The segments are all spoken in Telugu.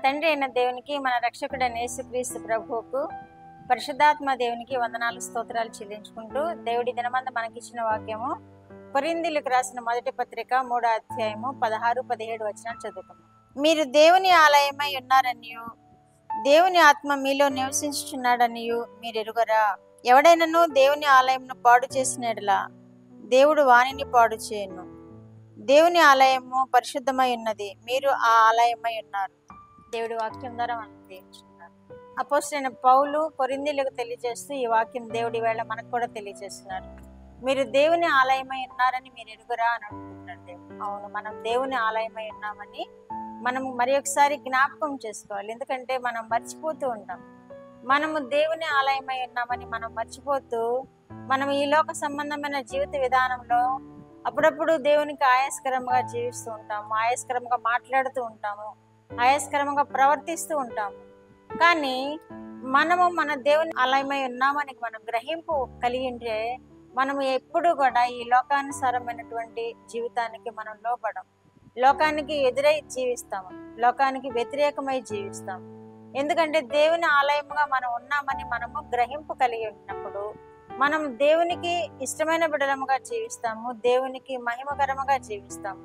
తండ్రి అయిన దేవునికి, మన రక్షకుడైన యేసుక్రీస్తు ప్రభువుకు, పరిశుద్ధాత్మ దేవునికి వందనాలు స్తోత్రాలు చెల్లించుకుంటూ, దేవుడి దినమందు మనకిచ్చిన వాక్యము కొరింథీయులకు రాసిన మొదటి పత్రిక 3వ అధ్యాయము 16-17 వచనాలు చదువుకుందాం. మీరు దేవుని ఆలయమై ఉన్నారనియు దేవుని ఆత్మ మీలో నివసించుచున్నాడనియు మీరు ఎరుగరా? ఎవడైనను దేవుని ఆలయమును పాడు చేసిన యెడల దేవుడు వానిని పాడు చేయను. దేవుని ఆలయము పరిశుద్ధమై ఉన్నది, మీరు ఆ ఆలయమై ఉన్నారు. దేవుడి వాక్యం ద్వారా మనం దీవించుకున్నారు. అపోస్తలుడైన పౌలు కొరింథీయులకు తెలియజేస్తూ ఈ వాక్యం దేవుడి వేళ మనకు కూడా తెలియజేస్తున్నారు. మీరు దేవుని ఆలయమై ఉన్నారని మీరు ఎరుగరా అని అడుగుతున్నారు దేవుడు. అవును, మనం దేవుని ఆలయమై ఉన్నామని మనం మరి ఒకసారి జ్ఞాపకం చేసుకోవాలి. ఎందుకంటే మనం మర్చిపోతూ ఉంటాం. మనము దేవుని ఆలయమై ఉన్నామని మనం మర్చిపోతూ మనం ఈ లోక సంబంధమైన జీవిత విధానంలో అప్పుడప్పుడు దేవునికి ఆయాస్కరంగా జీవిస్తూ ఉంటాము, ఆయాస్కరంగా మాట్లాడుతూ ఉంటాము, ఆయాస్కరంగా ప్రవర్తిస్తూ ఉంటాము. కానీ మనము మన దేవుని ఆలయమై ఉన్నామని మనం గ్రహింపు కలిగి ఉంటే మనము ఎప్పుడు కూడా ఈ లోకానుసారమైనటువంటి జీవితానికి మనం లోపడం, లోకానికి ఎదురై జీవిస్తాము, లోకానికి వ్యతిరేకమై జీవిస్తాము. ఎందుకంటే దేవుని ఆలయముగా మనం ఉన్నామని మనము గ్రహింపు కలిగి ఉన్నప్పుడు మనం దేవునికి ఇష్టమైన బిడ్డలముగా జీవిస్తాము, దేవునికి మహిమకరముగా జీవిస్తాము.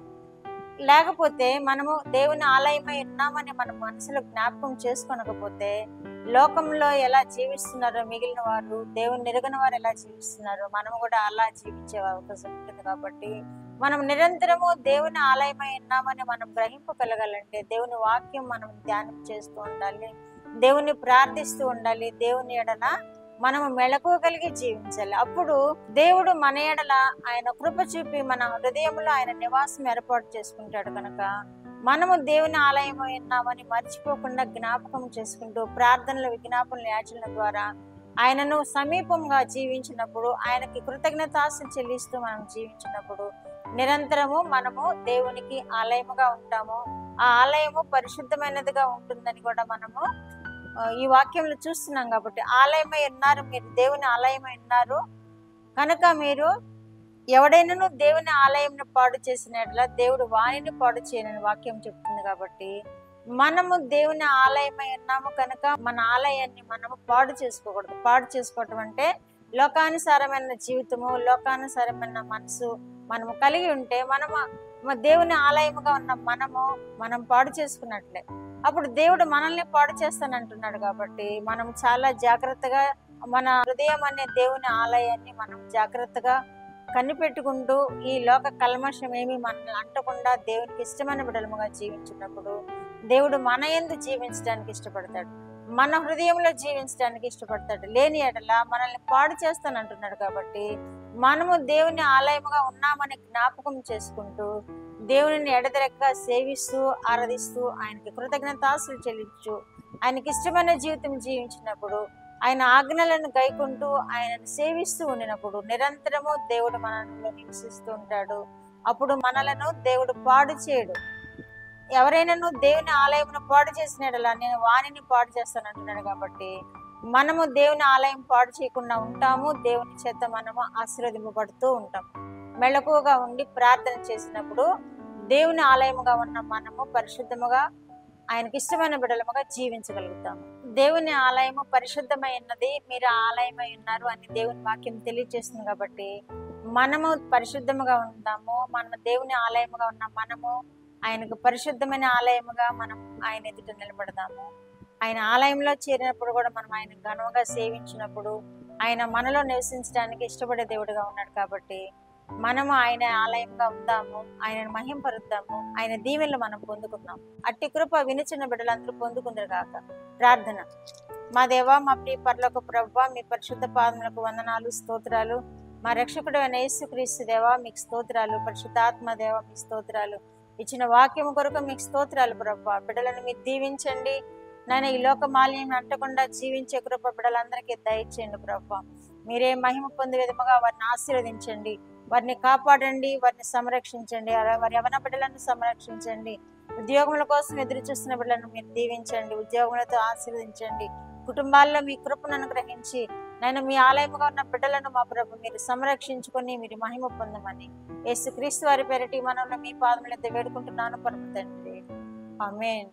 లేకపోతే మనము దేవుని ఆలయమై ఉన్నామని మన మనసులో జ్ఞాపకం చేసుకోనకపోతే లోకంలో ఎలా జీవిస్తున్నారో మిగిలిన వారు, దేవుని ఎరుగని వారు ఎలా జీవిస్తున్నారో మనము కూడా అలా జీవించే అవకాశం ఉంటుంది. కాబట్టి మనం నిరంతరము దేవుని ఆలయమై ఉన్నామని మనం గ్రహింపు కలగాలంటే దేవుని వాక్యం మనం ధ్యానం చేస్తూ ఉండాలి, దేవుని ప్రార్థిస్తూ ఉండాలి, దేవుని ఎడల మనము మెళకువ కలిగి జీవించాలి. అప్పుడు దేవుడు మన ఎడల ఆయన కృప చూపి మన హృదయంలో ఆయన నివాసం ఏర్పాటు చేసుకుంటాడు. కనుక మనము దేవుని ఆలయమై ఉన్నామని మర్చిపోకుండా జ్ఞాపకం చేసుకుంటూ ప్రార్థనలు, విజ్ఞాపనలు, యాచనల ద్వారా ఆయనను సమీపంగా జీవించినప్పుడు, ఆయనకి కృతజ్ఞతాస్తులు చెల్లిస్తూ మనం జీవించినప్పుడు నిరంతరము మనము దేవునికి ఆలయముగా ఉంటాము. ఆ ఆలయము పరిశుద్ధమైనదిగా ఉంటుందని కూడా మనము ఈ వాక్యంలో చూస్తున్నాం. కాబట్టి ఆలయమై ఉన్నారు, మీరు దేవుని ఆలయమై ఉన్నారు కనుక మీరు ఎవడైనాను దేవుని ఆలయంను పాడు చేసినట్లా దేవుడు వాణిని పాడు చేయనని వాక్యం చెప్తుంది. కాబట్టి మనము దేవుని ఆలయమై ఉన్నాము కనుక మన ఆలయాన్ని మనము పాడు చేసుకోకూడదు. పాడు చేసుకోవటం అంటే లోకానుసారమైన జీవితము, లోకానుసారమైన మనసు మనము కలిగి ఉంటే మనము దేవుని ఆలయముగా ఉన్న మనం పాడు చేసుకున్నట్లే. అప్పుడు దేవుడు మనల్ని పాడు చేస్తానంటున్నాడు. కాబట్టి మనం చాలా జాగ్రత్తగా మన హృదయం అనే దేవుని ఆలయాన్ని మనం జాగ్రత్తగా కనిపెట్టుకుంటూ ఈ లోక కల్మషం ఏమి మనల్ని అంటకుండా దేవునికి ఇష్టమైన బిడ్డలముగా జీవించినప్పుడు దేవుడు మన యందు జీవించడానికి ఇష్టపడతాడు, మన హృదయంలో జీవించడానికి ఇష్టపడతాడు. లేని ఎడల మనల్ని పాడు చేస్తానంటున్నాడు. కాబట్టి మనము దేవుని ఆలయముగా ఉన్నామని జ్ఞాపకం చేసుకుంటూ దేవుని ఎడతెరక్క సేవిస్తూ ఆరాధిస్తూ ఆయనకి కృతజ్ఞతాస్తులు చెల్లించు ఆయనకి ఇష్టమైన జీవితం జీవించినప్పుడు, ఆయన ఆజ్ఞలను గైకుంటూ ఆయనను సేవిస్తూ ఉండినప్పుడు నిరంతరము దేవుడు మనలో నివసిస్తూ ఉంటాడు. అప్పుడు మనలను దేవుడు పాడు చేయడు. ఎవరైనాను దేవుని ఆలయమును పాడు చేసినట్లా నేను వాణిని పాడు చేస్తానంటున్నాడు. కాబట్టి మనము దేవుని ఆలయం పాడు చేయకుండా ఉంటాము, దేవుని చేత మనము ఆశీర్వదింపబడుతూ ఉంటాం. మెళకువగా ఉండి ప్రార్థన చేసినప్పుడు దేవుని ఆలయముగా ఉన్న మనము పరిశుద్ధముగా ఆయనకి ఇష్టమైన బిడ్డలముగా జీవించగలుగుతాము. దేవుని ఆలయము పరిశుద్ధమై ఉన్నది, మీరు ఆలయమై ఉన్నారు అని దేవుని వాక్యం తెలియజేస్తుంది. కాబట్టి మనము పరిశుద్ధముగా ఉంటాము. మన దేవుని ఆలయముగా ఉన్న మనము ఆయనకు పరిశుద్ధమైన ఆలయముగా మనం ఆయన ఎదుట నిలబడదాము. ఆయన ఆలయంలో చేరినప్పుడు కూడా మనం ఆయన ఘనంగా సేవించినప్పుడు ఆయన మనలో నివసించడానికి ఇష్టపడే దేవుడుగా ఉన్నాడు. కాబట్టి మనము ఆయన ఆలయంగా ఉందాము, ఆయనను మహింపరుద్దాము, ఆయన దీవెనలు మనం పొందుకుందాం. అట్టి కృప వినుచున్న బిడ్డలందరూ పొందుకుందరు కాక. ప్రార్థన. మా దేవా, మా ప్రియ పరలోక ప్రభువా, మీ పరిశుద్ధ పాదములకు వందనాలు, స్తోత్రాలు. మా రక్షకుడు అయిన యేసుక్రీస్తు దేవా మీకు స్తోత్రాలు. పరిశుద్ధాత్మ దేవా మీకు స్తోత్రాలు. ఇచ్చిన వాక్యము కొరకు మీకు స్తోత్రాలు ప్రభువా. బిడ్డలను మీరు దీవించండి నాయన. ఈ లోక మాలిన్యం అంటకుండా జీవించే కృప బిడ్డలందరికీ దయచేయండి ప్రభువా. మీరే మహిమ పొందే విధముగా వారిని ఆశీర్వదించండి, వారిని కాపాడండి, వారిని సంరక్షించండి, వారి యవన బిడ్డలను సంరక్షించండి. ఉద్యోగముల కోసం ఎదురు చూస్తున్న బిడ్డలను మీరు దీవించండి, ఉద్యోగములతో ఆశీర్వదించండి. కుటుంబాల్లో మీ కృపను అనుగ్రహించి నేను మీ ఆలయముగా ఉన్న బిడ్డలను మా ప్రభు మీరు సంరక్షించుకొని మీరు మహిమ పొందమని యేసుక్రీస్తు వారి పేరిట మనల్ని మీ పాదములెత్తి వేడుకుంటున్నాను పరమ తండ్రి. ఆమేన్.